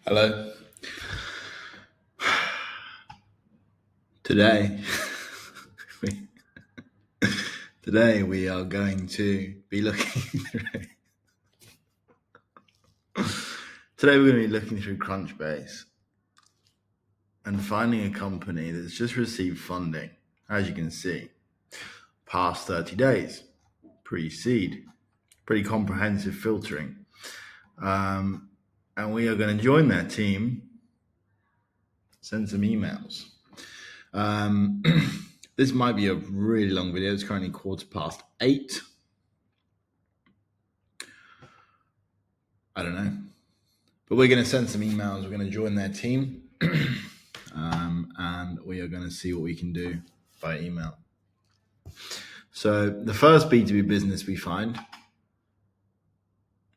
Hello. Today, we, today we are going to be looking through. Today we're going to be looking through Crunchbase and finding a company that's just received funding. As you can see, past 30 days, pre-seed, pretty comprehensive filtering, and we are going to join their team. Send some emails. This might be a really long video. It's currently 8:15. I don't know. But we're going to send some emails. We're going to join their team. And we are going to see what we can do by email. So the first B2B business we find,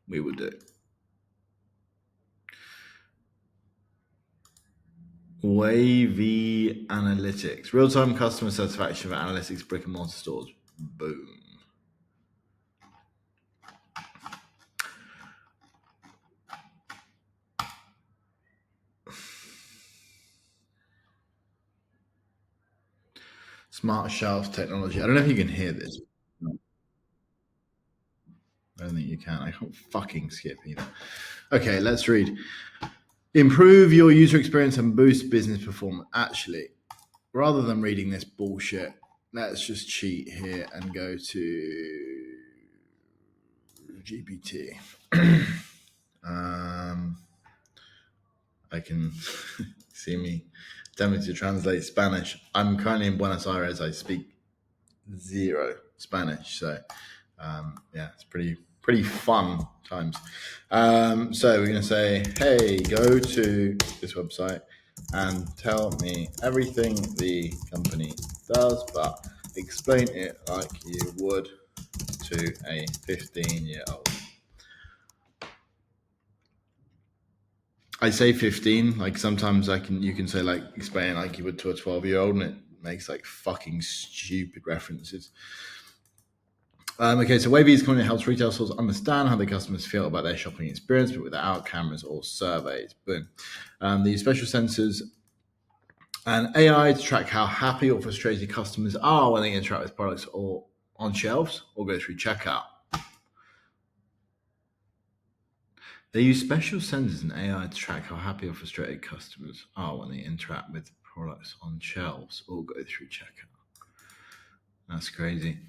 we will do. Wavy Analytics. Real-time customer satisfaction for analytics brick and mortar stores. Boom. Smart shelf technology. I don't know if you can hear this. I don't think you can. I can't fucking skip either. Okay, let's read. Improve your user experience and boost business performance. Actually, rather than reading this bullshit, let's just cheat here and go to GPT. I can see me attempting to translate Spanish. I'm currently in Buenos Aires. I speak zero Spanish, so yeah, it's pretty fun times. So we're going to say, hey, go to this website and tell me everything the company does, but explain it like you would to a 15-year-old. I say 15, like sometimes you can say like explain it like you would to a 12-year-old, and it makes like fucking stupid references. Okay, so Wavy is company that helps retail stores understand how their customers feel about their shopping experience, but without cameras or surveys. Boom. They use special sensors and AI to track how happy or frustrated customers are when they interact with products or on shelves or go through checkout. They use special sensors and AI to track how happy or frustrated customers are when they interact with products on shelves or go through checkout. That's crazy.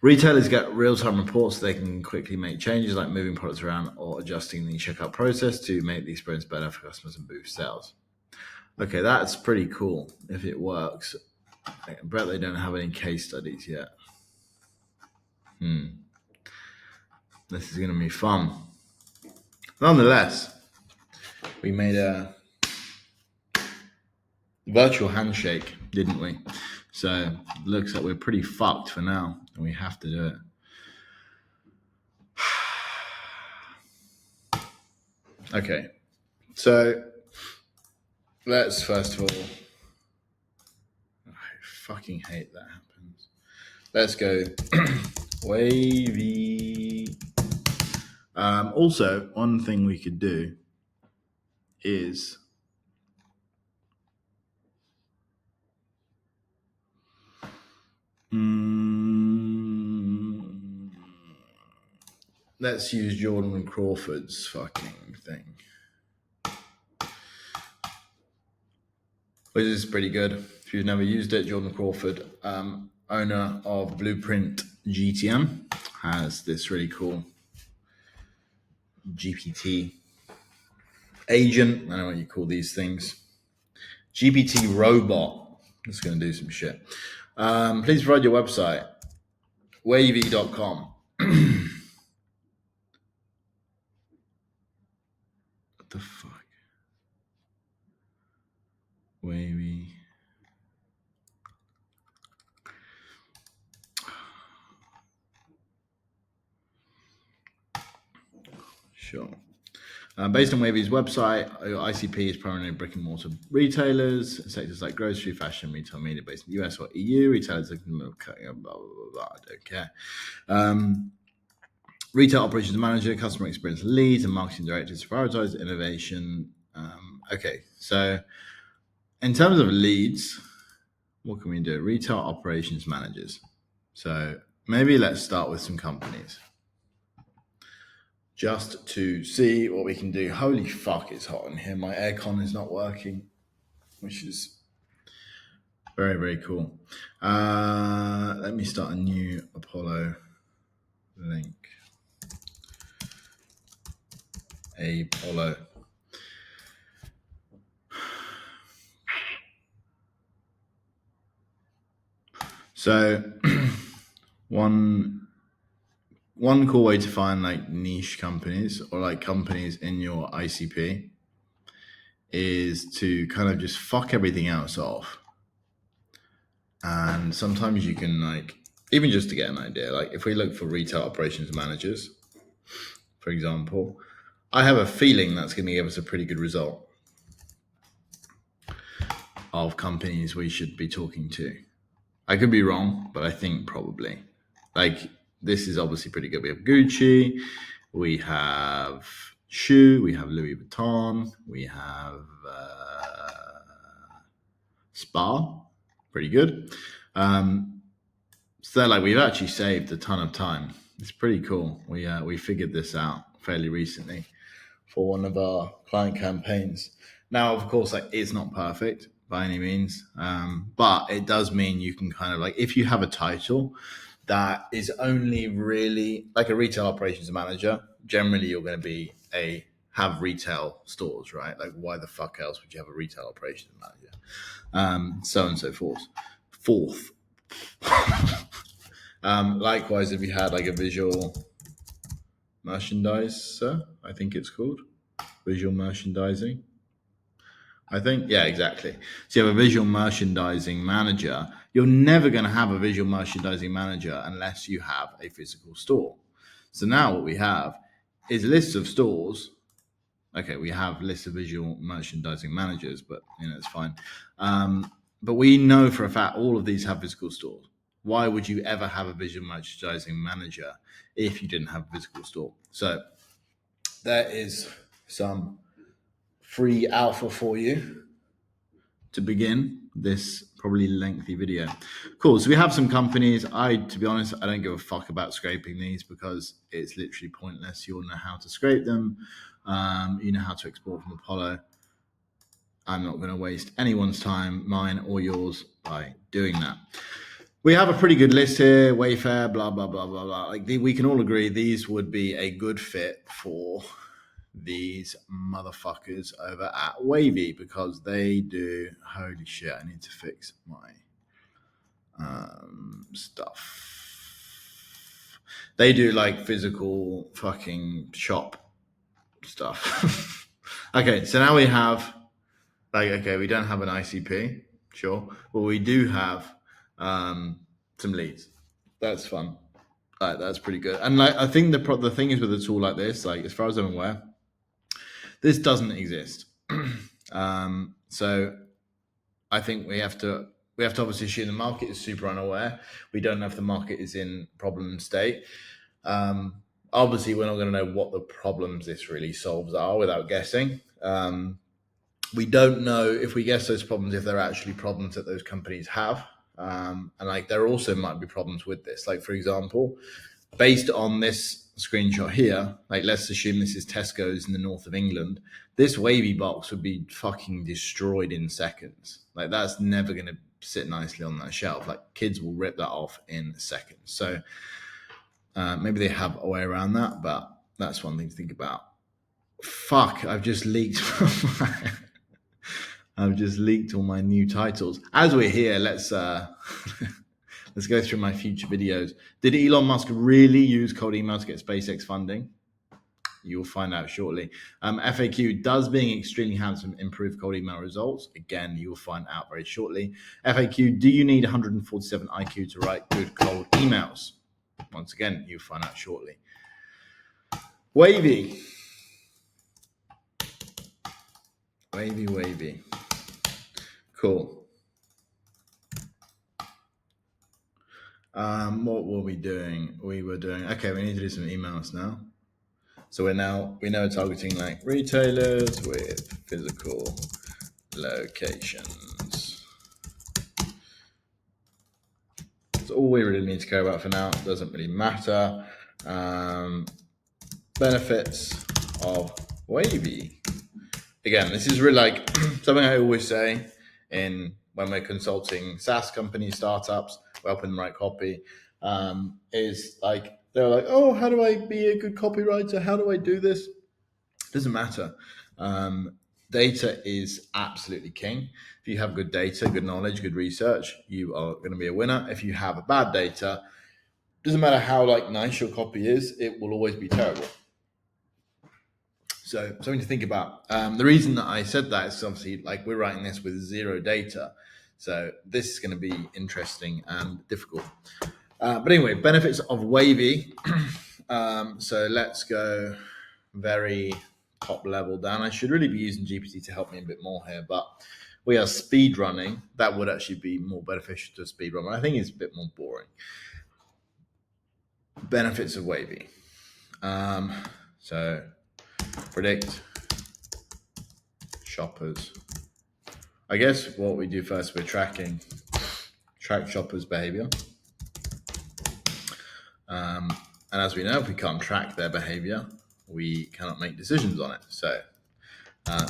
Retailers get real-time reports so they can quickly make changes like moving products around or adjusting the checkout process to make the experience better for customers and boost sales. Okay, that's pretty cool if it works. I bet they don't have any case studies yet. This is going to be fun. Nonetheless, we made a virtual handshake, didn't we? So it looks like we're pretty fucked for now, and we have to do it. Okay, so let's first of all, I fucking hate that happens. Let's go Wavy. Also, one thing we could do is let's use Jordan Crawford's fucking thing, which is pretty good. If you've never used it, Jordan Crawford, owner of Blueprint GTM, has this really cool GPT agent. I don't know what you call these things. GPT robot. It's going to do some shit. Please provide your website, wavy.com. What the fuck? Wavy. Sure. Based on Wavy's website, ICP is primarily brick and mortar retailers, sectors like grocery, fashion, retail, media based in the US or EU. Retailers are blah, blah, blah, I don't care. Retail operations manager, customer experience leads, and marketing directors to prioritize innovation Okay, so in terms of leads, what can we do? Retail operations managers. So maybe let's start with some companies just to see what we can do. Holy fuck, it's hot in here. My aircon is not working, which is very, very cool. Let me start a new Apollo link. Apollo. So one cool way to find like niche companies or like companies in your ICP is to kind of just fuck everything else off. And sometimes you can like, even just to get an idea, like if we look for retail operations managers, for example, I have a feeling that's going to give us a pretty good result of companies we should be talking to. I could be wrong, but I think probably. Like, this is obviously pretty good. We have Gucci, we have Shoe, we have Louis Vuitton, we have Spa, pretty good. So like we've actually saved a ton of time. It's pretty cool. We figured this out fairly recently for one of our client campaigns. Now, of course, like it's not perfect by any means, but it does mean you can kind of like if you have a title that is only really like a retail operations manager. Generally, you're going to be have retail stores, right? Like, why the fuck else would you have a retail operations manager? So on and so forth. Likewise, if you had like a visual merchandiser, I think it's called visual merchandising. I think, yeah, exactly. So you have a visual merchandising manager. You're never going to have a visual merchandising manager unless you have a physical store. So now what we have is lists of stores. Okay, we have lists of visual merchandising managers, but it's fine. But we know for a fact all of these have physical stores. Why would you ever have a visual merchandising manager if you didn't have a physical store? So there is some free alpha for you to begin this probably lengthy video. Cool. So we have some companies. To be honest, I don't give a fuck about scraping these because it's literally pointless. You all know how to scrape them. You know how to export from Apollo. I'm not going to waste anyone's time, mine or yours, by doing that. We have a pretty good list here. Wayfair, blah, blah, blah, blah, blah. Like we can all agree these would be a good fit for these motherfuckers over at Wavy because they do, holy shit, I need to fix my stuff. They do like physical fucking shop stuff. Okay, so now we have we don't have an ICP, sure, but we do have some leads. That's fun. That's pretty good. And I think the thing is with a tool like this, like as far as I'm aware, this doesn't exist. So I think we have to obviously assume the market is super unaware. We don't know if the market is in problem state. Obviously, we're not going to know what the problems this really solves are without guessing. We don't know if we guess those problems if they're actually problems that those companies have. And like there also might be problems with this. Like for example, based on this screenshot here, like let's assume this is Tesco's in the north of England, this Wavy box would be fucking destroyed in seconds. Like that's never going to sit nicely on that shelf. Like kids will rip that off in seconds. So maybe they have a way around that, but that's one thing to think about. Fuck, I've just leaked all my new titles. As we're here, let's let's go through my future videos. Did Elon Musk really use cold email to get SpaceX funding? You'll find out shortly. FAQ, does being extremely handsome improve cold email results? Again, you'll find out very shortly. FAQ, do you need 147 IQ to write good cold emails? Once again, you'll find out shortly. Wavy. Cool. What were we doing? Okay, we need to do some emails now. So we know we're targeting like retailers with physical locations. That's all we really need to care about for now. It doesn't really matter. Benefits of Wavy. Again, this is really like something I always say when we're consulting SaaS companies, startups, we're helping them write copy. Is like they're like, oh, how do I be a good copywriter? How do I do this? It doesn't matter. Data is absolutely king. If you have good data, good knowledge, good research, you are going to be a winner. If you have a bad data, doesn't matter how like nice your copy is, it will always be terrible. So something to think about. The reason that I said that is obviously like we're writing this with zero data. So this is going to be interesting and difficult. But anyway, benefits of Wavy. So let's go very top level down. I should really be using GPT to help me a bit more here, but we are speed running. That would actually be more beneficial to speed run. I think it's a bit more boring. Benefits of Wavy. So predict shoppers. I guess what we do first, we're track shoppers' behavior. And as we know, if we can't track their behavior, we cannot make decisions on it. So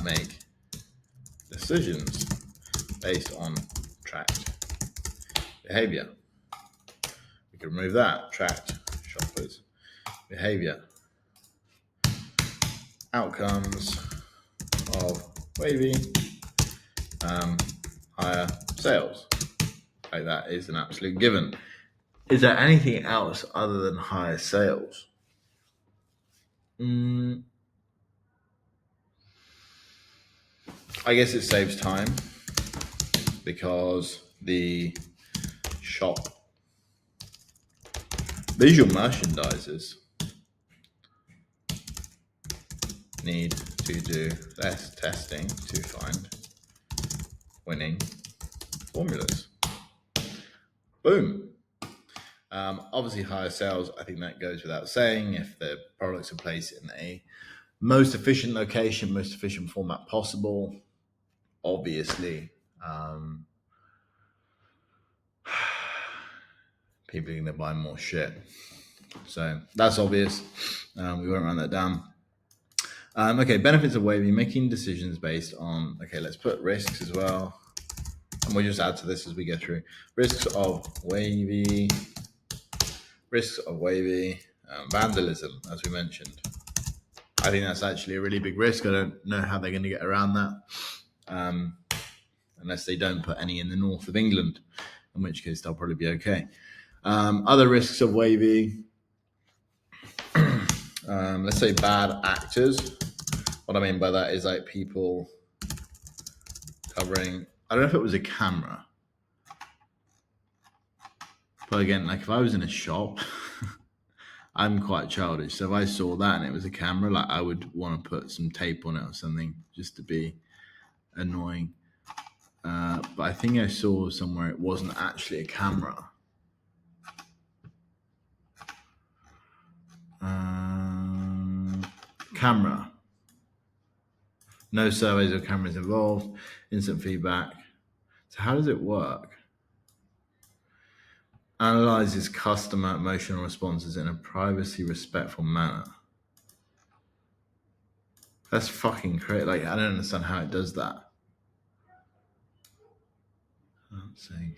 make decisions based on tracked behavior. We can remove that, tracked shoppers' behavior. Outcomes of Wavy, higher sales. Like that is an absolute given. Is there anything else other than higher sales? I guess it saves time because the shop visual merchandisers need to do less testing to find winning formulas. Boom. Obviously, higher sales, I think that goes without saying. If the products are placed in a most efficient location, most efficient format possible, obviously, people are going to buy more shit. So that's obvious. We won't run that down. Okay, benefits of Wavy, making decisions based on, okay, let's put risks as well. And we'll just add to this as we go through. Risks of Wavy, vandalism, as we mentioned. I think that's actually a really big risk. I don't know how they're going to get around that, unless they don't put any in the north of England, in which case they'll probably be okay. Other risks of Wavy, let's say bad actors. What I mean by that is like people covering, I don't know if it was a camera, but again, like if I was in a shop, I'm quite childish. So if I saw that and it was a camera, like I would want to put some tape on it or something just to be annoying. But I think I saw somewhere it wasn't actually a camera. Camera. No surveys or cameras involved. Instant feedback. So how does it work? Analyzes customer emotional responses in a privacy respectful manner. That's fucking crazy. Like, I don't understand how it does that. Let's see.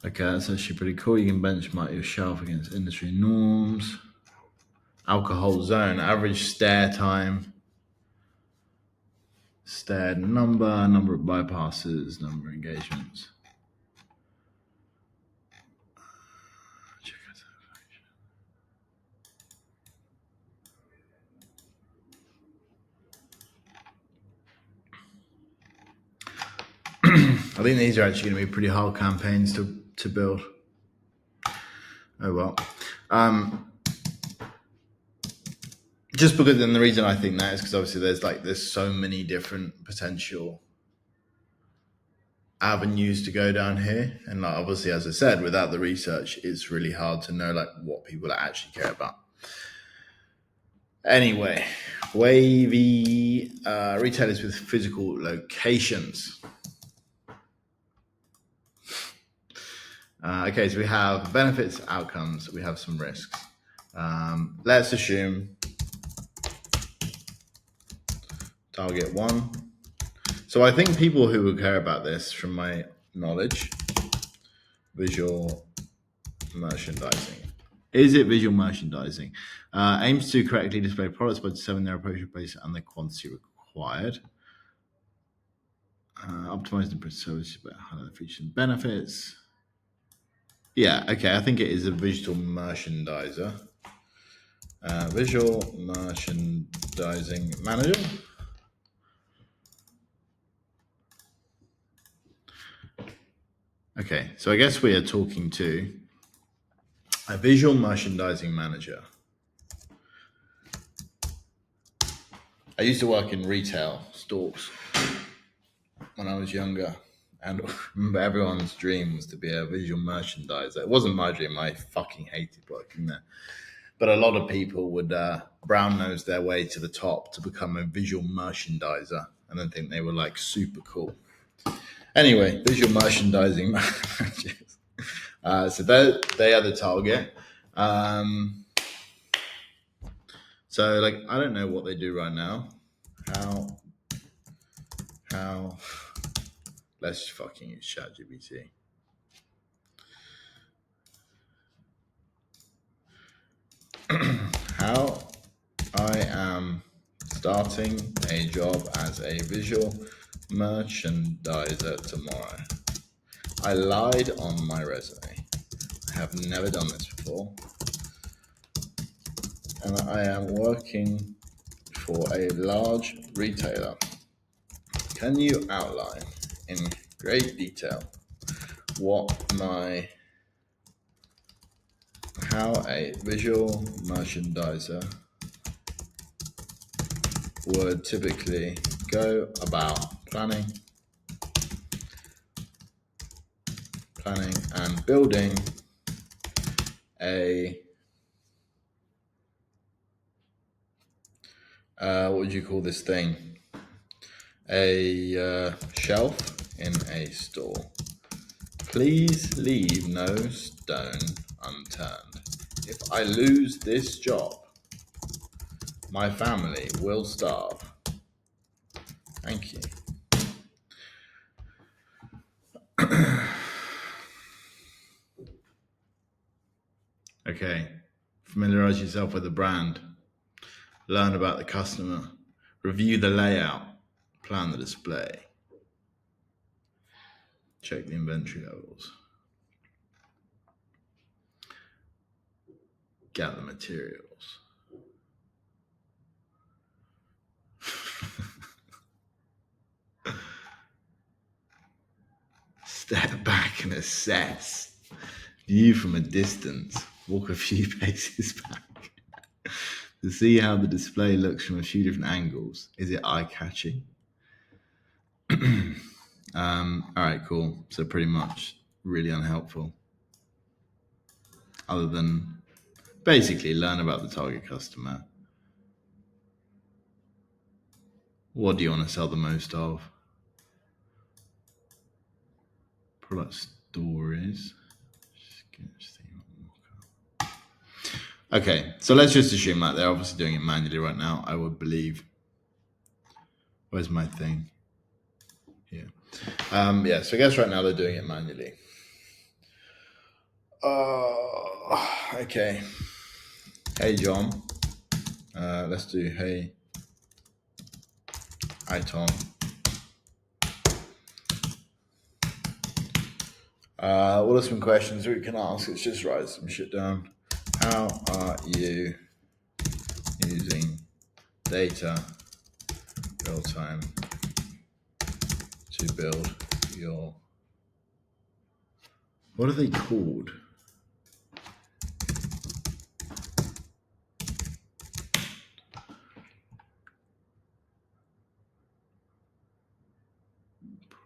Okay, that's actually pretty cool. You can benchmark your shelf against industry norms. Alcohol zone, average stare time, stared number of bypasses, number of engagements. Check out I think these are actually going to be pretty hard campaigns to build. Oh well. Just because, and the reason I think that is because obviously there's so many different potential avenues to go down here. And like, obviously, as I said, without the research, it's really hard to know like what people actually care about. Anyway, wavy retailers with physical locations. Okay, so we have benefits, outcomes, we have some risks. Let's assume target 1. So I think people who would care about this, from my knowledge, visual merchandising. Is it visual merchandising? Aims to correctly display products by determining their appropriate place and the quantity required. Optimize the services by highlighting the features and benefits. Yeah, okay, I think it is a visual merchandiser. Visual merchandising manager. Okay, so I guess we are talking to a visual merchandising manager. I used to work in retail stores when I was younger, and everyone's dream was to be a visual merchandiser. It wasn't my dream. I fucking hated working there. But a lot of people would brown nose their way to the top to become a visual merchandiser and then think they were like super cool. Anyway, visual merchandising managers. So they are the target. So like, I don't know what they do right now. How let's just fucking use ChatGPT. How I am starting a job as a visual merchandiser tomorrow. I lied on my resume. I have never done this before. And I am working for a large retailer. Can you outline in great detail how a visual merchandiser would typically go about planning and building a what would you call this thing? A shelf in a store. Please leave no stone unturned. If I lose this job, my family will starve. Thank you. Okay. Familiarize yourself with the brand. Learn about the customer. Review the layout. Plan the display. Check the inventory levels. Gather materials. Step back and assess. View from a distance. Walk a few paces back to see how the display looks from a few different angles. Is it eye-catching? All right, cool. So pretty much really unhelpful. Other than basically learn about the target customer. What do you want to sell the most of? Product stories. Okay, so let's just assume that they're obviously doing it manually right now, I would believe. Where's my thing? Here. Yeah, so I guess right now they're doing it manually. Okay. Hey, John. Let's do hey. Hi, Tom. What are some questions we can ask? Let's just write some shit down. How are you using data real time to build your... What are they called?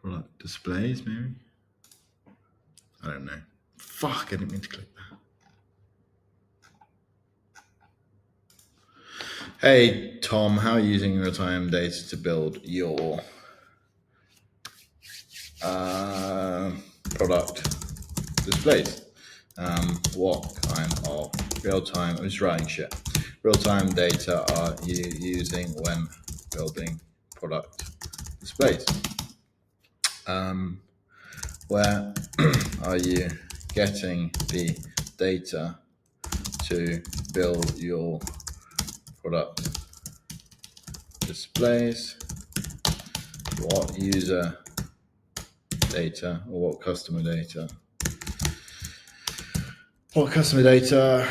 Product displays, maybe? I don't know. Fuck, I didn't mean to click that. Hey, Tom, how are you using real-time data to build your product displays? What kind of real-time, I'm just writing shit, real-time data are you using when building product displays? Where are you getting the data to build your product displays? What user data or what customer data? What customer data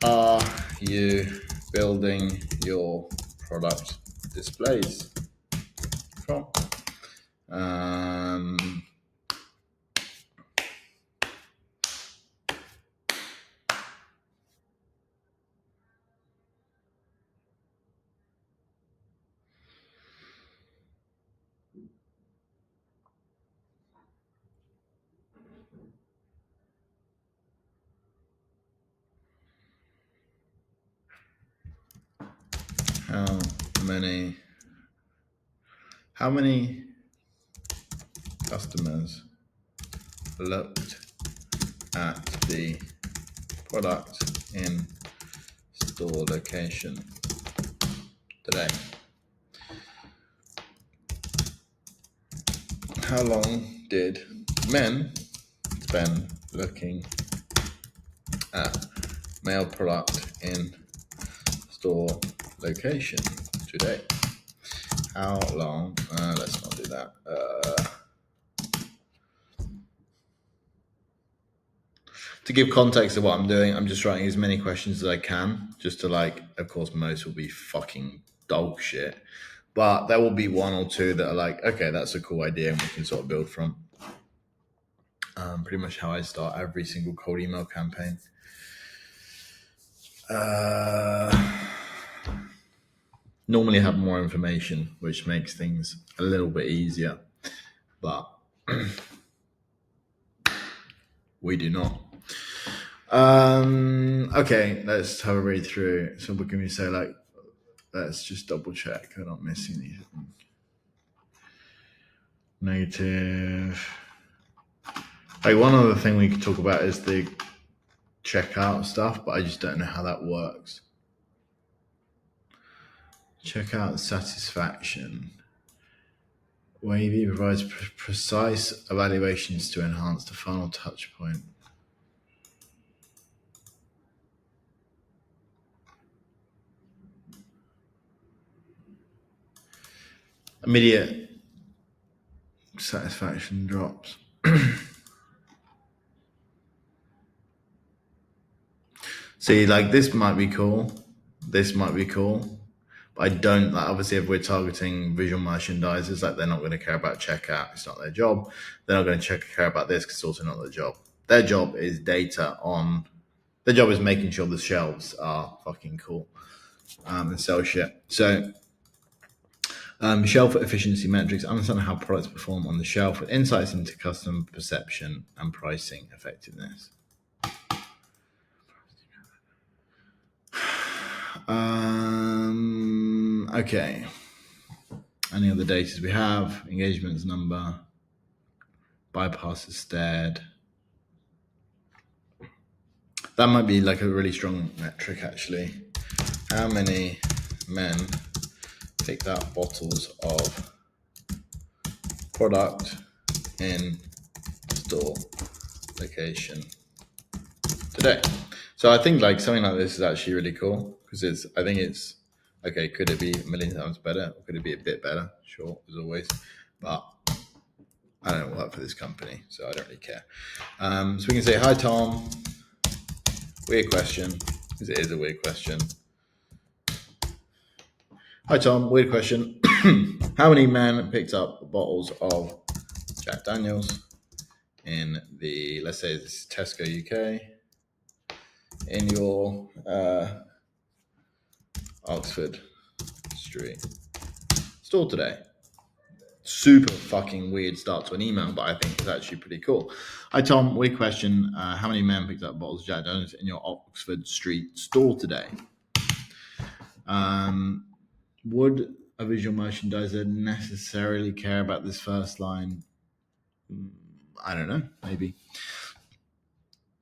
are you building your product displays from? How many customers looked at the product in store location today? How long did men spend looking at male product in store location today? How long? Let's not do that. To give context of what I'm doing, I'm just writing as many questions as I can, just to like, of course, most will be fucking dog shit, but there will be one or two that are like, okay, that's a cool idea and we can sort of build from. Pretty much how I start every single cold email campaign. Normally have more information, which makes things a little bit easier, but we do not. Okay, let's have a read through. So what can we say? Like, let's just double check I'm not missing anything. Negative. Like, one other thing we could talk about is the checkout stuff, but I just don't know how that works. Checkout satisfaction. Wavy provides precise evaluations to enhance the final touch point. Immediate satisfaction drops. See, like, this might be cool. This might be cool. But I don't, like, obviously, if we're targeting visual merchandisers, like, they're not going to care about checkout. It's not their job. They're not going to care about this because it's also not their job. Their job is data on, their job is making sure the shelves are fucking cool and sell shit. So, shelf efficiency metrics, understand how products perform on the shelf with insights into customer perception and pricing effectiveness. Okay. Any other data we have? Engagements number, bypasses stared. That might be like a really strong metric, actually. How many men picked up bottles of product in store location today? So I think like something like this is actually really cool because I think it's okay. Could it be a million times better? Or could it be a bit better? Sure, as always, but I don't work for this company, so I don't really care. So we can say, hi, Tom. Weird question, because it is a weird question. Hi, Tom. Weird question. How many men picked up bottles of Jack Daniels in the, let's say this is Tesco UK, in your Oxford Street store today? super fucking weird start to an email, but I think it's actually pretty cool. Hi Tom, weird question. How many men picked up bottles of Jack Daniels in your Oxford Street store today? Would a visual merchandiser necessarily care about this first line? I don't know, maybe.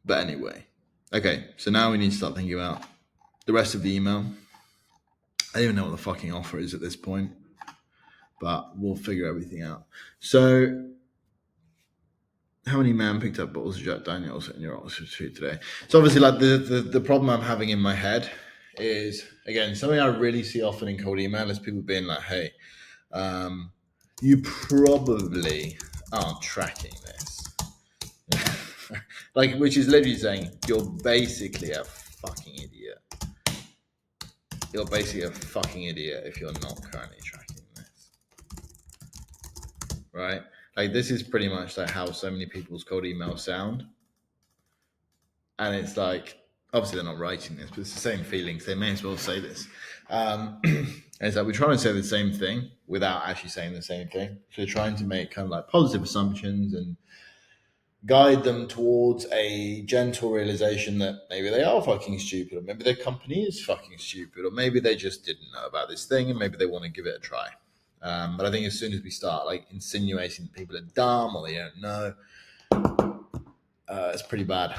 But anyway, okay, so now we need to start thinking about the rest of the email. I don't even know what the fucking offer is at this point, but we'll figure everything out. So, how many men picked up bottles of Jack Daniels in your Oxford Street today? So obviously, like the problem I'm having in my head is, again, something I really see often in cold email is people being like, hey, you probably aren't tracking this. Like, which is literally saying you're basically a fucking idiot. You're basically a fucking idiot if you're not currently tracking this. Right? Like, this is pretty much like how so many people's cold emails sound. And it's like, obviously they're not writing this, but it's the same feelings. They may as well say this. And it's like we're trying to say the same thing without actually saying the same thing. So we're trying to make kind of like positive assumptions and guide them towards a gentle realization that maybe they are fucking stupid, or maybe their company is fucking stupid, or maybe they just didn't know about this thing and maybe they want to give it a try. But I think as soon as we start like insinuating that people are dumb or they don't know, it's pretty bad.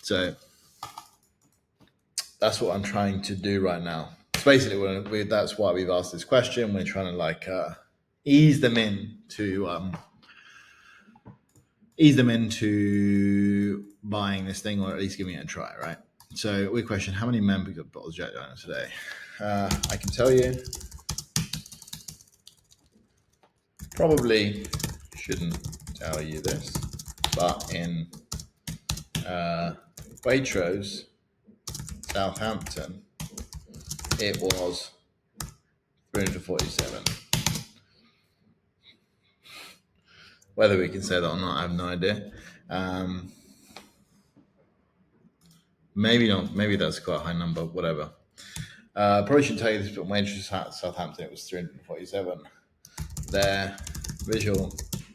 So that's what I'm trying to do right now. So basically, that's why we've asked this question. We're trying to like ease them into buying this thing, or at least giving it a try, right? So we question: how many men picked up bottles of Jack Daniels today? I can tell you, probably shouldn't tell you this, but in Waitrose, Southampton, it was 347. Whether we can say that or not, I have no idea. Maybe not. Maybe that's quite a high number. Whatever. Probably shouldn't tell you this, but Waitrose Southampton, it was 347. Their visual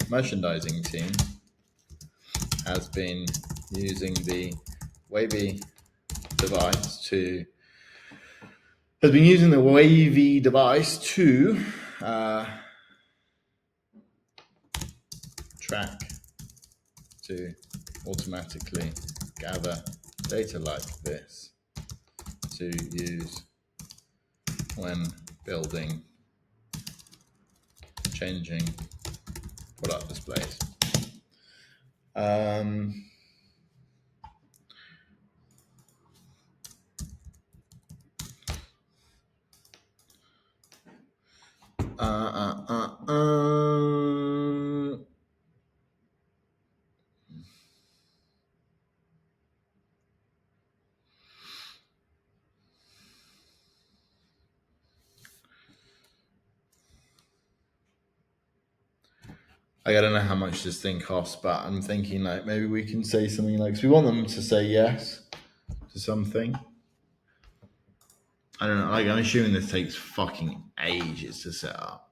merchandising team has been using the Wavy device to track, to automatically gather data like this to use when building, changing product displays. I don't know how much this thing costs, but I'm thinking like maybe we can say something like, so we want them to say yes to something. I don't know. Like, I'm assuming this takes fucking ages to set up.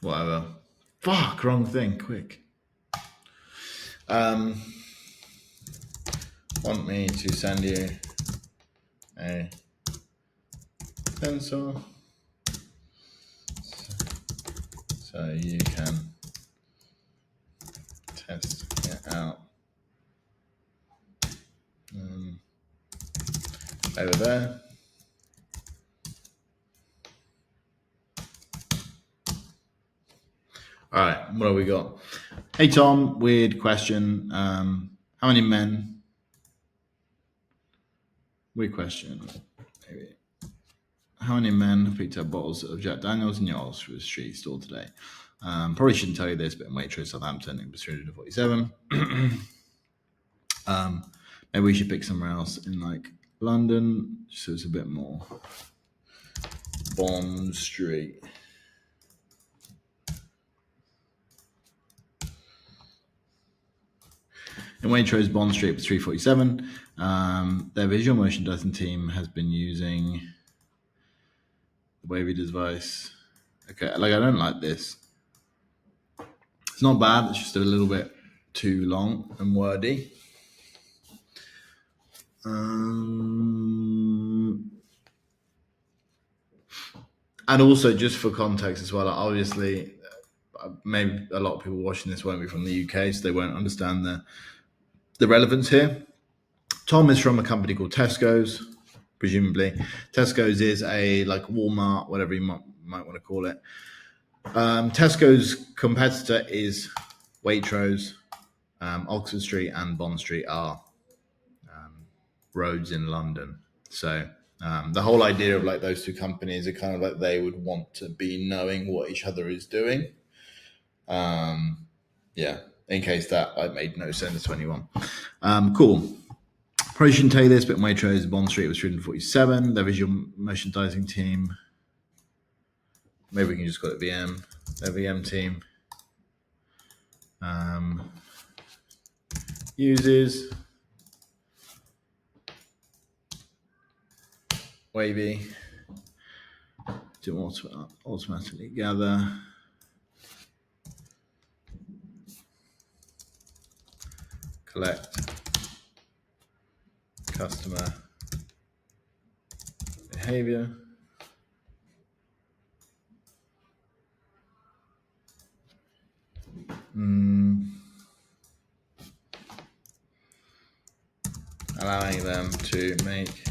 Whatever. Fuck, wrong thing. Quick. Want me to send you a pencil so you can test it out. Over there. All right, what have we got? Hey Tom, weird question. How many men? Weird question. Maybe. How many men have picked up bottles of Jack Daniels in your Oxford Street store today? Probably shouldn't tell you this, but in Waitrose, Southampton, it was 347. Maybe we should pick somewhere else in like London, so it's a bit more. Bond Street. In Waitrose, Bond Street was 347. Their visual merchandising team has been using the wavy device. Okay, like I don't like this. It's not bad. It's just a little bit too long and wordy. And also, just for context as well, obviously, maybe a lot of people watching this won't be from the UK, so they won't understand the relevance here. Tom is from a company called Tesco's, presumably. Tesco's is a like Walmart, whatever you might want to call it. Tesco's competitor is Waitrose. Oxford Street and Bond Street are roads in London. So the whole idea of like those two companies are kind of like they would want to be knowing what each other is doing. Yeah, in case that like made no sense to anyone. Cool. Probably shouldn't tell you this, but Waitrose Bond Street was 347. Their visual merchandising team, maybe we can just call it VM. Their VM team uses Wavy to automatically gather collect customer behavior allowing them to make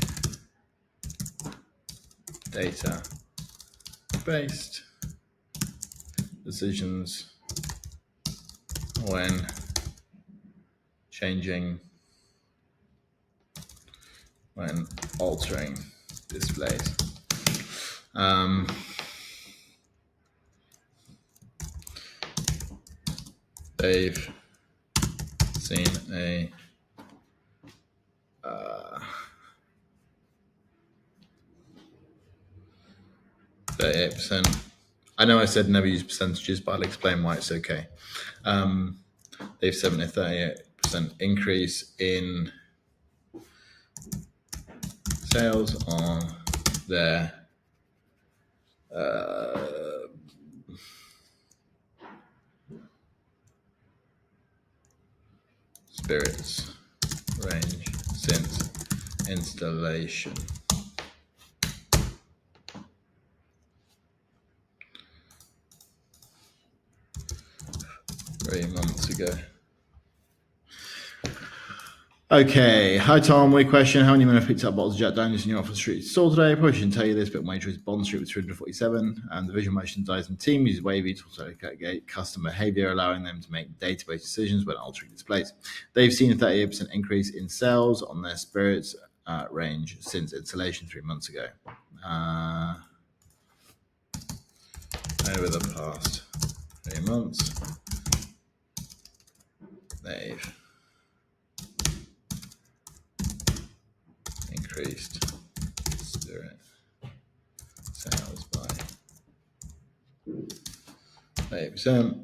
data-based decisions when altering displays. They've seen a 38%. I know I said never use percentages, but I'll explain why it's okay. They've seen a 38% increase in sales on their spirits range since installation. Three months ago. Okay, hi Tom, weird question. How many men have picked up bottles of Jack Daniels in your Oxford Street store today? I probably shouldn't tell you this, but Waitrose Bond Street was 347, and the visual merchandising team uses Wavy to authenticate customer behavior, allowing them to make database decisions when altering displays. They've seen a 38% increase in sales on their spirits range since installation 3 months ago. Over the past 3 months, they've increased spirit sales by 8%.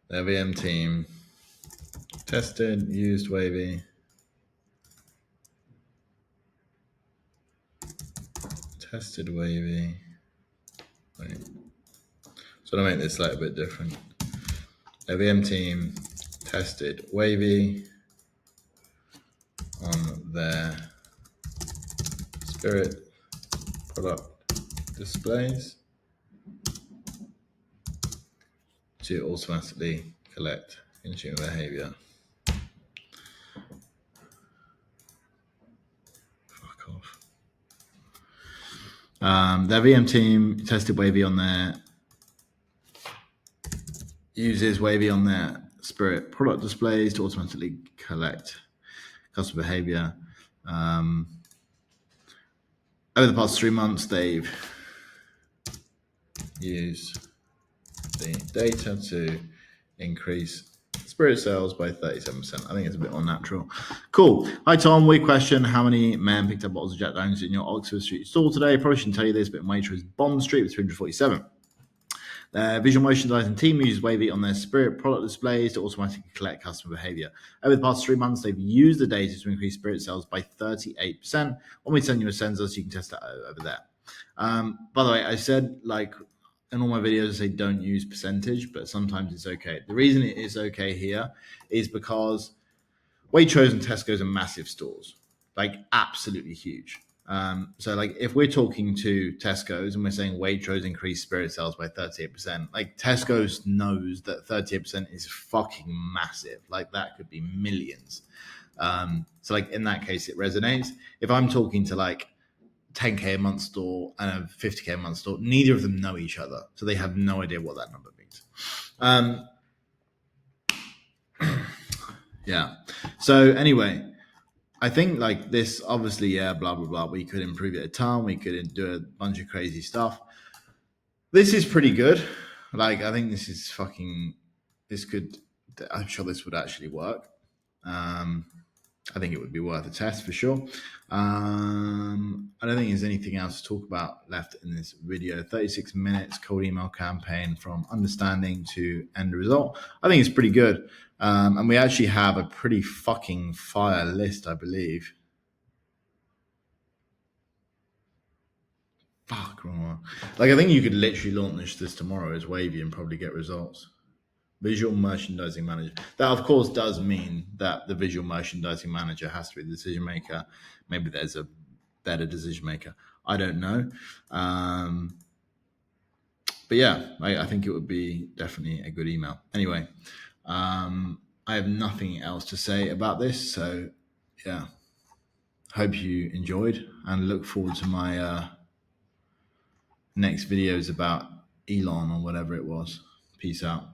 Their VM team tested, used Wavy, Wait. So to make this like a bit different. Their VM team tested Wavy on their spirit product displays to automatically collect consumer behavior. Fuck off. Their VM team tested Wavy on their uses Wavy on their spirit product displays to automatically collect customer behavior. Over the past 3 months, they've used the data to increase Spirit sales by 37%. I think it's a bit more natural. Cool. Hi, Tom. Weird question. How many men picked up bottles of Jack Daniels in your Oxford Street store today? Probably shouldn't tell you this, but in Waitrose Bond Street was 347. Visual merchandising team uses Wavy on their Spirit product displays to automatically collect customer behavior. Over the past 3 months, they've used the data to increase Spirit sales by 38%. When we send you a sensor, so you can test that over there. By the way, I said, like, in all my videos, I say don't use percentage, but sometimes it's okay. The reason it is okay here is because Waitrose and Tesco's are massive stores, like absolutely huge. So like if we're talking to Tesco's and we're saying Waitrose increased spirit sales by 38%, like Tesco's knows that 38% is fucking massive. Like that could be millions. So like in that case, it resonates. If I'm talking to like 10K a month store and a 50K a month store, neither of them know each other. So they have no idea what that number means. Yeah. So anyway, I think like this, obviously, yeah, blah, blah, blah. We could improve it a ton. We could do a bunch of crazy stuff. This is pretty good. Like, I think this is fucking, I'm sure this would actually work. I think it would be worth a test for sure. I don't think there's anything else to talk about left in this video. 36 minutes cold email campaign from understanding to end result. I think it's pretty good. And we actually have a pretty fucking fire list, I believe. Fuck, wrong one. Like, I think you could literally launch this tomorrow as Wavy and probably get results. Visual merchandising manager. That, of course, does mean that the visual merchandising manager has to be the decision maker. Maybe there's a better decision maker. I don't know. But yeah, I think it would be definitely a good email. Anyway, I have nothing else to say about this. So yeah, hope you enjoyed and look forward to my next videos about Elon or whatever it was. Peace out.